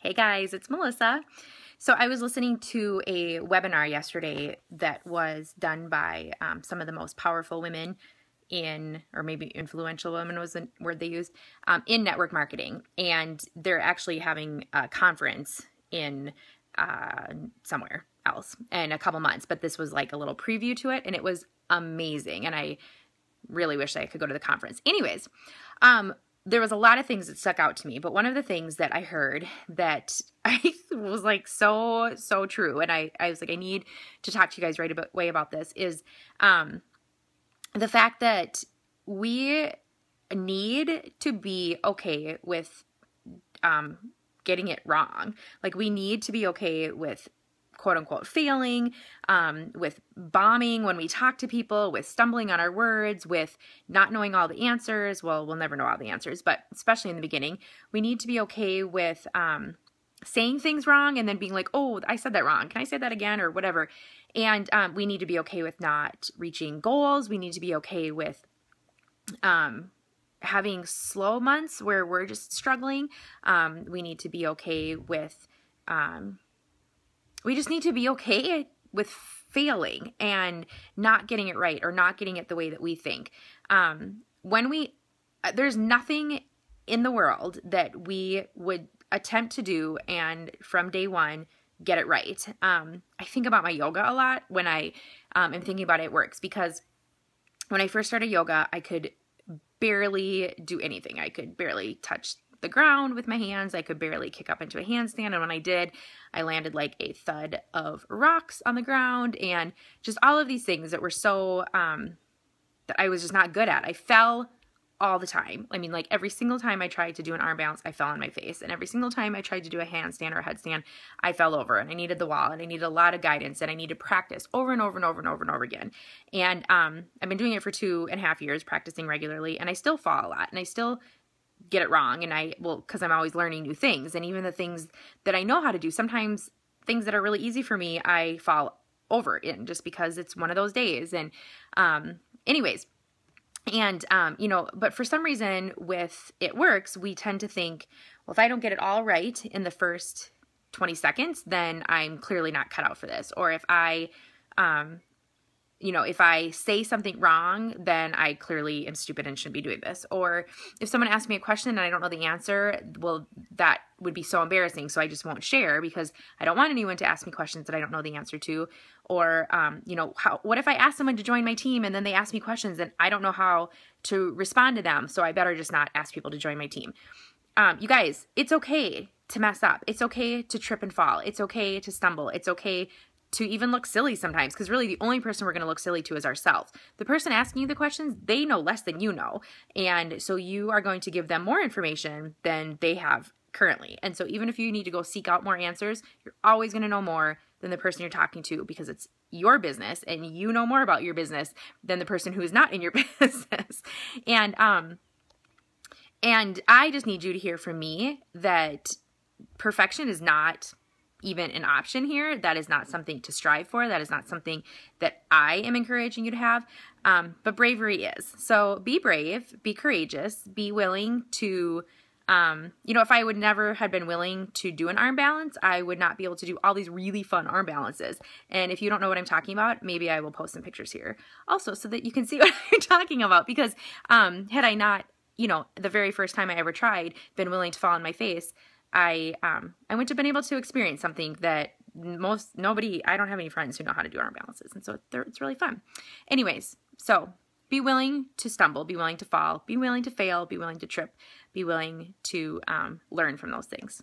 Hey guys, it's Melissa. So I was listening to a webinar yesterday that was done by some of the most powerful women in, or maybe influential women was the word they used, in network marketing. And they're actually having a conference in somewhere else in a couple months. But this was like a little preview to it, and it was amazing. And I really wish I could go to the conference. Anyways, there was a lot of things that stuck out to me, but one of the things that I heard that I was like so true, and I was like, I need to talk to you guys right away about this, is the fact that we need to be okay with getting it wrong. Like, we need to be okay with quote unquote failing, with bombing when we talk to people, with stumbling on our words, with not knowing all the answers. Well, we'll never know all the answers, but especially in the beginning, we need to be okay with saying things wrong and then being like, oh, I said that wrong. Can I say that again, or whatever? And we need to be okay with not reaching goals. We need to be okay with having slow months where we're just struggling. We need to be okay with we just need to be okay with failing and not getting it right or not getting it the way that we think. There's nothing in the world that we would attempt to do and from day one get it right. I think about my yoga a lot when I am thinking about it works, because when I first started yoga, I could barely do anything. I could barely touch the ground with my hands. I could barely kick up into a handstand. And when I did, I landed like a thud of rocks on the ground, and just all of these things that were so, that I was just not good at. I fell all the time. I mean, like every single time I tried to do an arm balance, I fell on my face. And every single time I tried to do a handstand or a headstand, I fell over, and I needed the wall, and I needed a lot of guidance, and I needed practice over and over and over and over and over again. And I've been doing it for 2.5 years, practicing regularly, and I still fall a lot, and I still get it wrong. And because I'm always learning new things. And even the things that I know how to do, sometimes things that are really easy for me, I fall over in just because it's one of those days. And anyways, and but for some reason with It Works, we tend to think, well, if I don't get it all right in the first 20 seconds, then I'm clearly not cut out for this. Or if I if I say something wrong, then I clearly am stupid and shouldn't be doing this. Or if someone asks me a question and I don't know the answer, well, that would be so embarrassing. So I just won't share because I don't want anyone to ask me questions that I don't know the answer to. Or, what if I ask someone to join my team and then they ask me questions and I don't know how to respond to them? So I better just not ask people to join my team. You guys, it's okay to mess up. It's okay to trip and fall. It's okay to stumble. It's okay to even look silly sometimes, because really the only person we're going to look silly to is ourselves. The person asking you the questions, they know less than you know. And so you are going to give them more information than they have currently. And so even if you need to go seek out more answers, you're always going to know more than the person you're talking to, because it's your business and you know more about your business than the person who is not in your business. And I just need you to hear from me that perfection is not even an option here. That is not something to strive for. That is not something that I am encouraging you to have. But bravery is. So be brave, be courageous, be willing to, if I would never had been willing to do an arm balance, I would not be able to do all these really fun arm balances. And if you don't know what I'm talking about, maybe I will post some pictures here also so that you can see what I'm talking about. Because had I not, the very first time I ever tried, been willing to fall on my face, I wouldn't have been able to experience something that I don't have any friends who know how to do arm balances. And so it's really fun. Anyways, so be willing to stumble, be willing to fall, be willing to fail, be willing to trip, be willing to learn from those things.